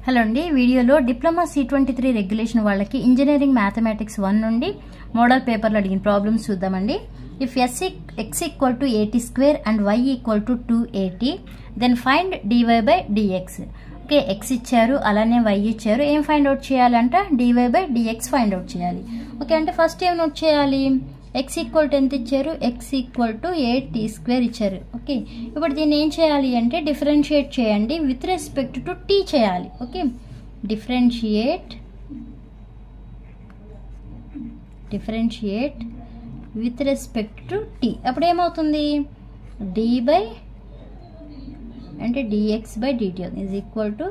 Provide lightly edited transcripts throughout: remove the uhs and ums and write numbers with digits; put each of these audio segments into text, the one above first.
Hello అండి, వీడియోలో diploma C23 regulation వాళ్ళకి ఇంజనీరింగ్ మ్యాథమెటిక్స్ 1 నుండి మోడల్ పేపర్లో అడిగిన ప్రాబ్లమ్స్ చూద్దామండి. If x equal to 80 square and y equal to 280 then find dy by dx. Okay, x ఇచ్చారు, అలానే y ఇచ్చారు. ఏం ఫైండ్ అవుట్ చేయాలంట? dy by dx find out చేయాలి. ఓకే, అంటే ఫస్ట్ ఏం నోట్ చేయాలి? x ఈక్వల్ టు ఎంత ఇచ్చారు? x equal to 8t square ఇచ్చారు. ఓకే, ఇప్పుడు దీన్ని ఏం చేయాలి అంటే డిఫరెన్షియేట్ చేయండి విత్ రెస్పెక్ట్ టు t చేయాలి. Okay, differentiate with respect to t. అప్పుడు ఏమవుతుంది? d బై అంటే dx by dt is equal to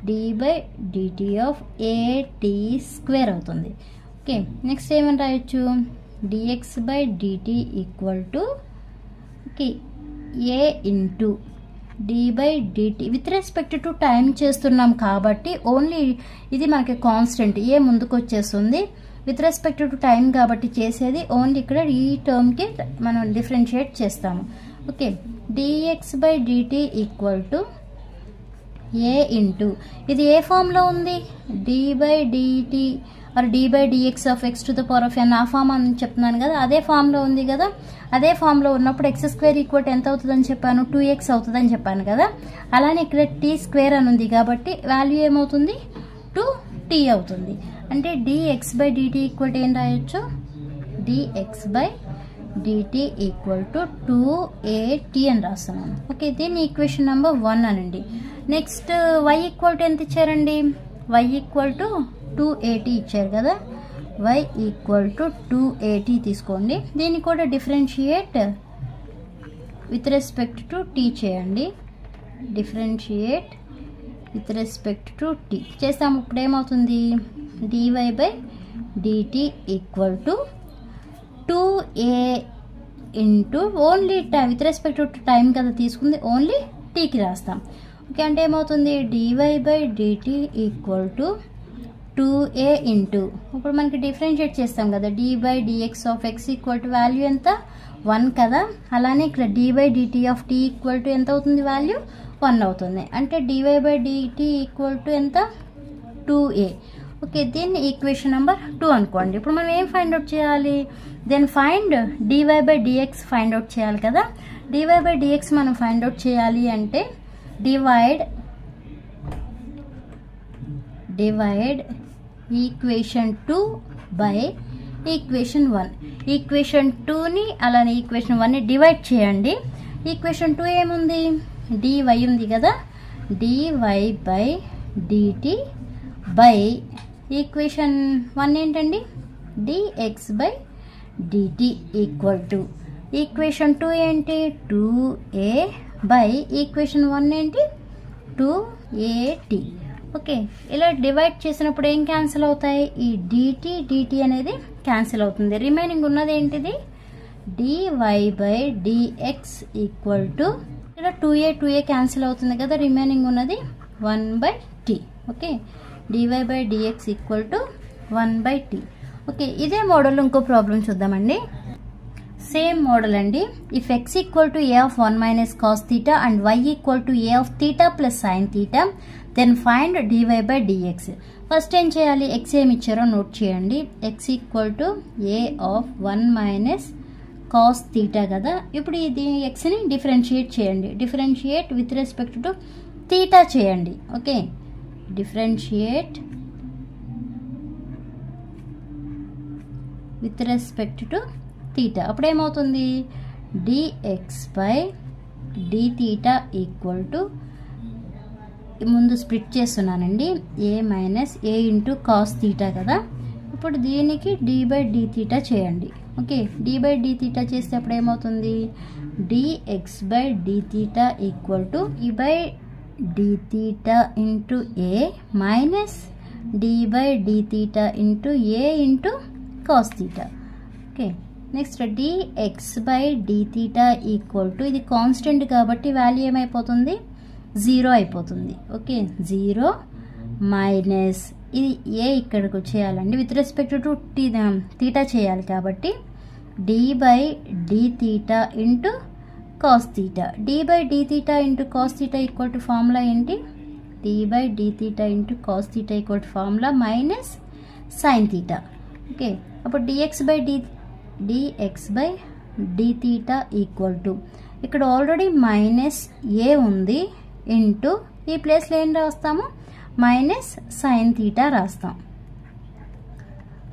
d by dt of 8t square అవుతుంది. ఓకే, నెక్స్ట్ ఏమని రాయొచ్చు? dx by dt equal to a into d by dt with respect to time చేస్తున్నాం కాబట్టి only ఇది మనకి constant a ముందుకు వచ్చేస్తుంది. With respect to time కాబట్టి చేసేది ఓన్లీ ఇక్కడ ఈ టర్మ్కి మనం డిఫరెన్షియేట్ చేస్తాము. Okay, dx by dt equal to a into ఇది ఏ ఫామ్లో ఉంది? d by dt or d by dx of x to the power of n, ఆ ఫామ్ అని చెప్తున్నాను కదా, అదే ఫామ్లో ఉంది కదా. అదే ఫామ్లో ఉన్నప్పుడు x స్క్వేర్ ఈక్వల్ ఎంత అవుతుందని చెప్పాను? 2x అవుతుందని చెప్పాను కదా. అలానే ఇక్కడ t స్క్వేర్ అని ఉంది కాబట్టి వాల్యూ ఏమవుతుంది? 2t అవుతుంది. అంటే dx బై dt ఈక్వల్ ఏం రాయొచ్చు? dx by dt equal to 2at అని రాస్తున్నాను. ఓకే, దీన్ని ఈక్వేషన్ నెంబర్ 1 అనండి. నెక్స్ట్ y ఈక్వల్ టు ఎంత ఇచ్చారండి? y ఈక్వల్ టు 280 ఇచ్చారు కదా. y ఈక్వల్ టు 280 తీసుకోండి. దీన్ని కూడా differentiate with respect to t చేయండి. Differentiate with respect to t చేస్తాము. ఇప్పుడు ఏమవుతుంది? dy by dt equal to 2a into only time with respect to time కదా తీసుకుంది, ఓన్లీ tకి రాస్తాం. ఓకే, అంటే ఏమవుతుంది? dy by dt equal to 2a into ఇప్పుడు మనకి డిఫరెన్షియేట్ చేస్తాం కదా, d by dx of x equal to value ఎంత? 1 కదా. అలానే ఇక్కడ d by dt of t equal to ఎంత అవుతుంది? వాల్యూ 1 అవుతుంది. అంటే dy by dt equal to ఎంత? 2a. ఓకే, దీన్ని ఈక్వేషన్ నెంబర్ 2 అనుకోండి. ఇప్పుడు మనం ఏం ఫైండ్ అవుట్ చేయాలి? Then find dy by dx find out చేయాలి కదా. dy బై dx మనం ఫైండ్ అవుట్ చేయాలి అంటే divide equation 2 by equation 1. Equation 2ని అలానే ఈక్వేషన్ 1ని డివైడ్ చేయండి. ఈక్వేషన్ 2 ఏముంది? dy ఉంది కదా, dy by dt by equation 1 ఏంటండి? dx by dt equal to equation 2 ఏంటి? 2a బై ఈక్వేషన్ 1 ఏంటి? 2at. ఓకే, ఇలా డివైడ్ చేసినప్పుడు ఏం క్యాన్సిల్ అవుతాయి? ఈ dt అనేది క్యాన్సిల్ అవుతుంది. రిమైనింగ్ ఉన్నది ఏంటిది? dy by dx equal to ఇక్కడ 2a క్యాన్సిల్ అవుతుంది కదా, రిమైనింగ్ ఉన్నది 1 by t. Okay, dy by dx equal to 1 by t. Okay, ఇదే మోడల్ ఇంకో ప్రాబ్లం చూద్దామండి. సేమ్ మోడల్ అండి. If x equal to a of 1 minus cos theta and y equal to a of theta plus sine theta then find dy by dx. First ఏం చేయాలి? x ఏమి ఇచ్చారో note చేయండి. x equal to a of 1 minus cos theta కదా. ఇప్పుడు ఇది xని differentiate చేయండి. Differentiate with respect to theta చేయండి. Okay, differentiate with respect to theta. అప్పుడు ఏమవుతుంది? dx by d theta equal to ముందు స్ప్లిట్ చేస్తున్నానండి, a minus a into cos theta కదా. ఇప్పుడు దీనికి d బై d థీటా చేయండి. Okay, d by d theta చేస్తే అప్పుడు ఏమవుతుంది? dx by d theta equal to e by d theta into a minus d by d theta into a into cos theta. Okay, next dx by d theta equal to ఇది constant కాబట్టి value ఏమైపోతుంది? 0 అయిపోతుంది. Okay, 0 minus ఇది a ఇక్కడికి వచ్చేయాలండి. With respect to theta చేయాలి కాబట్టి d by d theta into cos theta. d by d theta into cos theta equal to formula ఏంటి? D by d theta into cos theta equal to formula minus sin theta. Okay, అప్పుడు dx by d theta equal to ఇక్కడ already minus ఏ ఉంది into ఈ ప్లేస్లో ఏం రాస్తాము minus sine theta రాస్తాం.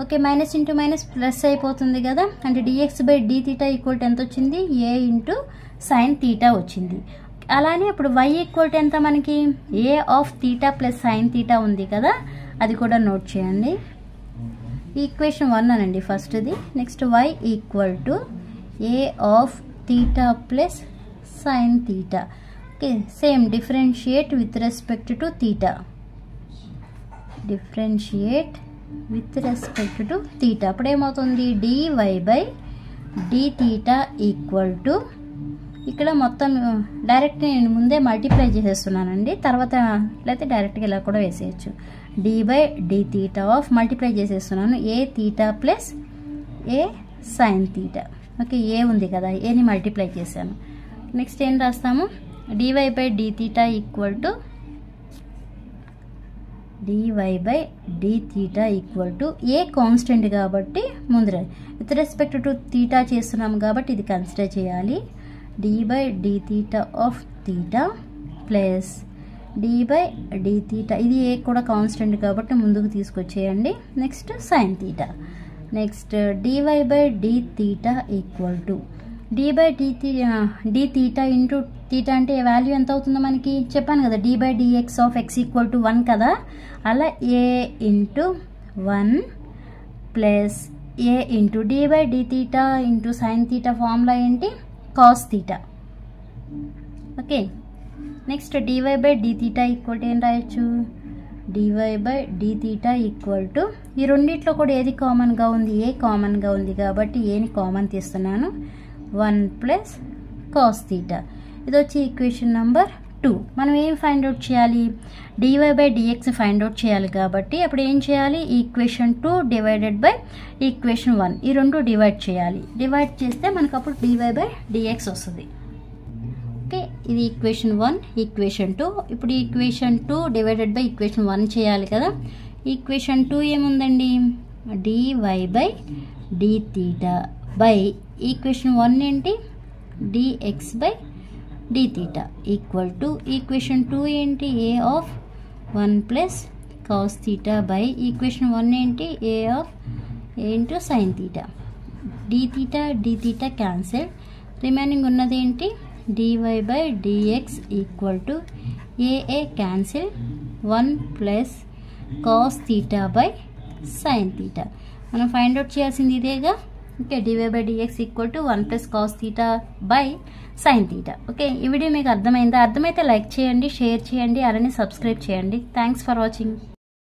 Okay, minus into minus plus అయిపోతుంది కదా, అంటే dx by d theta equal to ఎంత వచ్చింది ఏ ఇంటూ సైన్ థీటా వచ్చింది. అలానే ఇప్పుడు y ఈక్వల్ టు ఎంత మనకి a of theta plus sine theta ఉంది కదా, అది కూడా నోట్ చేయండి. ఈక్వేషన్ 1 అనండి ఫస్ట్ది. Next y equal to A of theta plus sine theta. Okay, same differentiate with respect to theta. Differentiate with respect to theta. అప్పుడు ఏమవుతుంది dy by d theta equal to ఇక్కడ మొత్తం డైరెక్ట్ నేను ముందే multiply చేసేస్తున్నానండి, తర్వాత లేకపోతే డైరెక్ట్గా ఇలా కూడా వేసేయచ్చు. dy by d theta of multiply చేసేస్తున్నాను ఏ థీటా ప్లస్ ఏ సైన్ థీటా. ఓకే, ఏ ఉంది కదా, ఏని మల్టిప్లై చేశాను. నెక్స్ట్ ఏం రాస్తాము dy by d theta equal to dy by d theta equal to a constant కాబట్టి ముందర విత్ రెస్పెక్ట్ టు థీటా చేస్తున్నాము కాబట్టి ఇది కన్సిడర్ చేయాలి. dy by d theta of theta plus dy by d theta, ఇది ఏ కూడా కాన్స్టెంట్ కాబట్టి ముందుకు తీసుకొచ్చేయండి. Next sine theta. Next dy by d theta equal to dy by d theta into theta అంటే వాల్యూ ఎంత అవుతుందో మనకి చెప్పాను కదా, dy by dx of x equal to 1 కదా, అలా a into 1 plus a into dy by d theta into sine theta formula ఏంటి cos theta. Okay, next dy by d theta equal to ఏం రాయొచ్చు dy by d theta equal to ఈ రెండిట్లో కూడా ఏది కామన్గా ఉంది ఏ కామన్గా ఉంది కాబట్టి ఏని కామన్ తీస్తున్నాను 1 ప్లస్ కాస్ థీటా. ఇది వచ్చి ఈక్వేషన్ నెంబర్ 2. మనం ఏం ఫైండ్ అవుట్ చేయాలి dy by dx find out చేయాలి కాబట్టి అప్పుడు ఏం చేయాలి ఈక్వేషన్ 2 డివైడెడ్ బై ఈక్వేషన్ 1 ఈ రెండు డివైడ్ చేయాలి. డివైడ్ చేస్తే మనకు అప్పుడు dy by dx వస్తుంది. ఓకే, ఇది ఈక్వేషన్ 1 ఈక్వేషన్ 2. ఇప్పుడు ఈక్వేషన్ 2 డివైడెడ్ బై ఈక్వేషన్ 1 చేయాలి కదా. ఈక్వేషన్ 2 ఏముందండి dy by d theta by equation 1 ఏంటి dx by d theta equal to equation 2 ఏంటి a of 1 plus cos theta by equation 1 ఏంటి a of a into sine theta. d theta cancel, remaining ఉన్నది ఏంటి dy by dx equal to a cancel 1 plus cos theta by sine theta. మనం find out చేయాల్సింది ఇదేగా. Okay, dy by dx equal to 1 plus cos theta by sine theta. Okay, ఈ video మీకు అర్థమైందా? అర్థమైతే like చేయండి, షేర్ చేయండి, అలానే సబ్స్క్రైబ్ చేయండి. Thanks for watching.